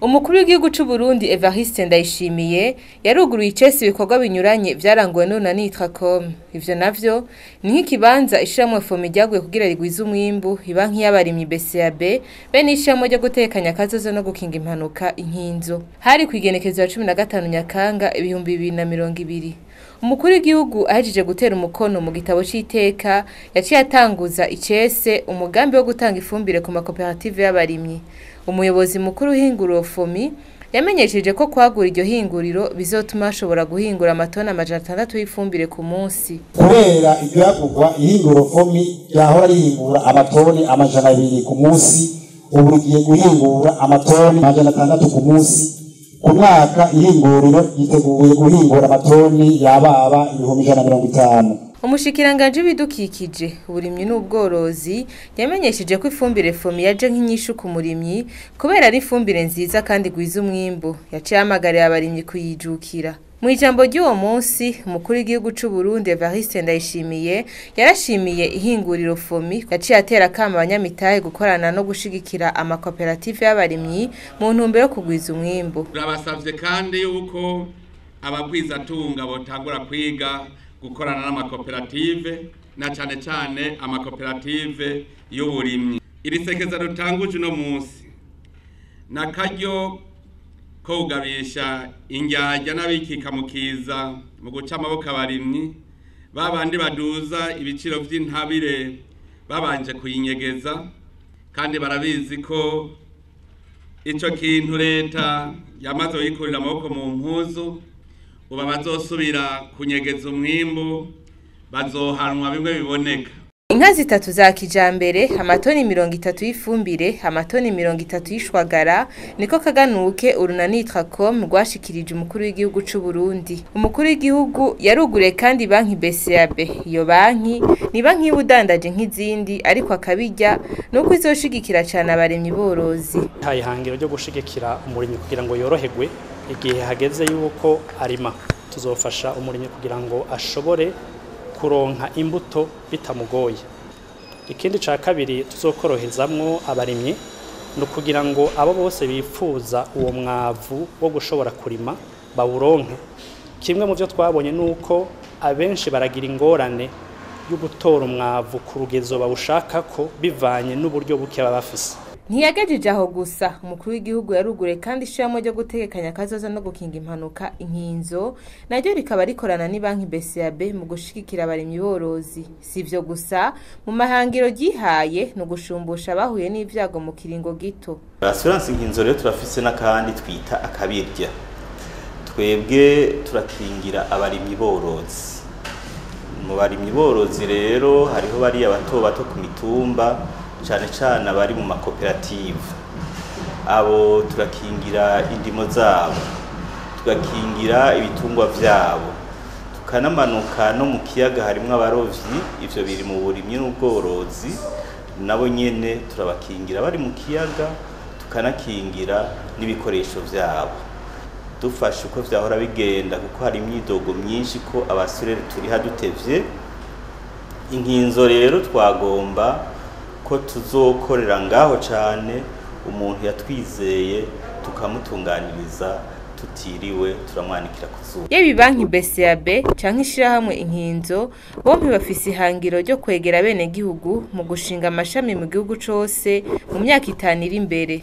Umukuru w'igihugu c'u Burundi Evariste Ndayishimiye yaruguruye icese ibikorwa binyuranye vyaranguwe n'urunani Tracom. Ivyo navyo ni nk'ikibanza ishiramwe FOMI ryaguye kugira rigwize umwimbu, ibanki y'abarimyi BCAB be n'ishiramwe ryo gutekanya akazoza no gukinga impanuka inkinzo. Hari kw'igenekerezo ya 15 Nyakanga 2020. Umukuru w'igihugu ahejeje gutera umukono mu gitabo c'iteka yaciye atanguza icese umugambi wo gutanga ifumbire ku makoperative y'abarimyi. Umuyobozi mukuru w'ihinguriro FOMI yamenyesheje ko kwagura iryo hinguriro bizotuma bashobora guhingura amatoni 600 y'ifumbire ku munsi. Kubera iryo yagurwa ihinguriro FOMI yahora rihingura amatoni 200 ku munsi, ubu rigiye guhingura amatoni 600 ku munsi. Ku mwaka ihinguriro yiteguye guhingura amatoni yababa 150. Umushikiranganje w'ibidukikije, uburimyi n'ubworozi yamenyesheje ko ifumbire FOMI yaje nk'inyishu ku murimyi kubera ari ifumbire nziza kandi gwiza umwimbu. Yaciye amagarira abarimyi kuyijukira. Mu ijambo ry'uwo munsi, umukuru w'igihugu c'u Burundi Evariste Ndayishimiye yarashimiye ihinguriro FOMI, yaciye atera kama abanyamitahe gukorana no gushigikira amakoperative y'abarimyi mu ntumbero yo kugwiza umwimbu. Turabasavye kandi yuko abagwizatunga botangura kwiga gukorana n'amakoperative na cane amakoperative y'uburimyi. Iri sekeza rutanguje no munsi nakaryo ko ugabisha indyarya n'abikika mukiza mu guca amaboko abarimyi babandi baduza ibiciro vy'intabire babanje kuyinyegeza, kandi barabizi ko ico kintu leta yamaze yikurira amaboko mu mpuzu. Uba bazosubira kunyegeza umwimbu, bazohanwa bimwe biboneka. Inka zitatu za kijambere, amatoni 30 y'ifumbire, amatoni 30 y'ishwagara niko kaganuke urunani Tracom rwashikirije umukuru w'igihugu c'u Burundi. Umukuru w'igihugu yaruguriye kandi banki BCAB. Iyo banki ni banki y'ubudandaje nk'izindi, ariko akabijya nuko izoshigikira cyane abarimyi borozi. Ihangiro ryo gushigikira umurimyi kugira ngo yoroherwe igihe hageze yuko arima. Tuzofasha umurimyi kugira ngo ashobore kuronka imbuto bitamugoye. Ikindi ca kabiri tuzokorohezamwo abarimyi no kugira ngo abo bose bifuza uwo mwavu wo gushobora kurima bawuronke. Kimwe mu byo twabonye nuko abenshi baragira ingorane yo gutora umwavu ku rugezo bawushakako bivanye n'uburyo buke baba bafise. Ntiyagejeje aho gusa, umukuru w'igihugu yarugure kandi ishiramwe ryo gutekanya akazoza no gukinga impanuka inkinzo, naryo rikaba rikorana n'ibanki BCAB mu gushigikira abarimyi borozi. Sivyo gusa, mu mahangiro gihaye no gushumbusha bahuye n'ivyago mu kiringo gito. Assurance inkinzo rero turafise n'akandi twita akabirya. Twebwe turakingira abarimyi borozi. Mu barimyi borozi rero hariho bari abato ku mitumba, cane abari mu makoperative. Abo turakingira indimo zabo, tugakingira ibitungwa vyabo, tukanamanuka no mu kiyaga harimwo abarovyi. Ivyo biri mu burimyi n'ubworozi, nabo nyene turabakingira bari mu kiyaga, tukanakingira n'ibikoresho vyabo. Dufashe uko vyahora bigenda kuko hari imyidogo myinshi ko abasurere turi hadutevye. Inkinzo rero twagomba ko tuzokorera ngaho cane, umuntu yatwizeye tukamutunganiriza tutiriwe turamwanikira kuzuba. Yebi banki BCAB canke ishirahamwe inkinzo bompi bafise ihangiro ryo kwegera bene gihugu mu gushinga amashami mu gihugu cose mu myaka 5 iri imbere.